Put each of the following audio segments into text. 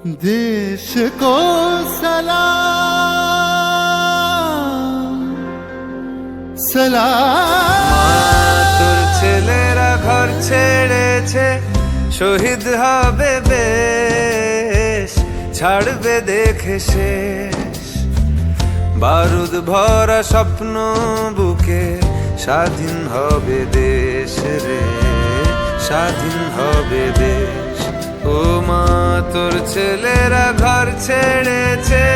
देश को सलाम सलाम। তোর ছেলেরা ঘর ছেড়েছে, শহীদ হবে বেশ, ছাড়বে দেখে শেষ। বারুদ ভরা স্বপ্ন বুকে, স্বাধীন হবে দেশ রে, স্বাধীন হবে দেশ। ও মা তোর ছেলেরা ঘর ছেড়েছে,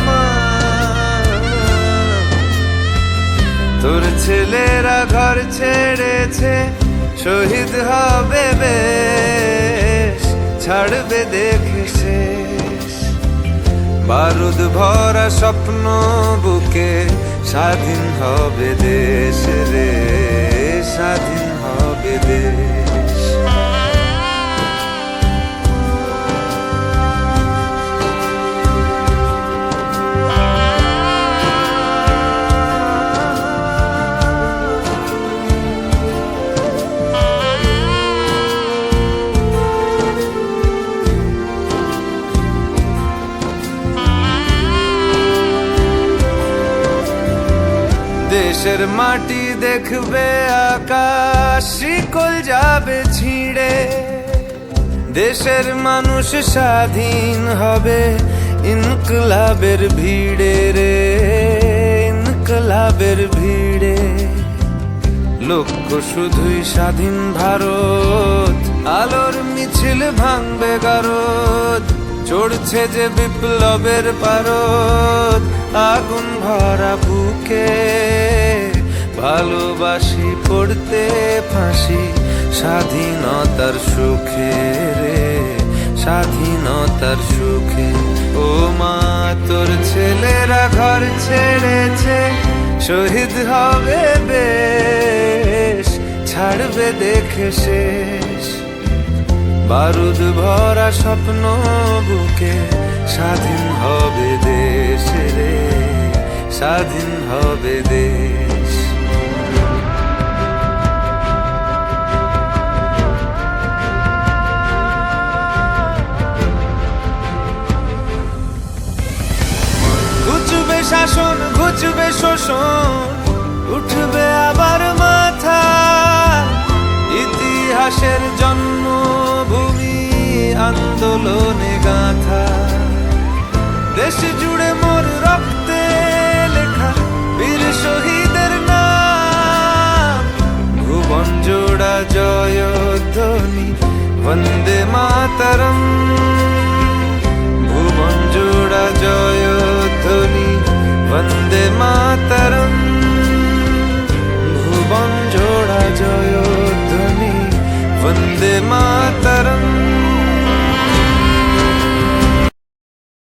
মা তোর ছেলেরা ঘর ছেড়েছে, শহীদ হবে বেশ, ছাড়বে দেখে শেষ। বারুদ ভরা স্বপ্ন বুকে, স্বাধীন হবে দেশ রে, স্বাধীন হবে দেশ। দেশের মাটি দেখবে আকাশ, শিকল যাবে ছিঁড়ে। দেশের মানুষ স্বাধীন হবে ইনকলাবের ভিড়ে রে, ইনকলাবের ভিড়ে। লক্ষ্য শুধুই স্বাধীন ভারত, আলোর মিছিল ভাঙবে গারদ। চড়ছে যে বিপ্লবের পারদ, আগুন ভরা বুকে, ভালোবাসি পড়তে ফাঁসি, স্বাধীনতার সুখে রে, স্বাধীনতার সুখে। ও মা তোর ছেলেরা ঘর ছেড়েছে, শহীদ হবে বেশ, ছাড়বে দেখে শেষ। বারুদ ভরা স্বপ্ন বুকে, স্বাধীন হবে দেশ রে, স্বাধীন হবে দেশ। ঘুচবে শাসন, ঘুচবে শোষণ, উঠবে আবার মাথা। ইতিহাসের জন্মভূমি, আন্দোলনে গাথা। দেশ জুড়ে মোর রক্তে লেখা বীর শহীদের নাম। ভুবন জোড়া জয়ধ্বনি, বন্দে মাতরম। ভুবন জোড়া জয়ধ্বনি, বন্দে মাতরম। ভুবন জোড়া জয়ধ্বনি, বন্দে মাতরম।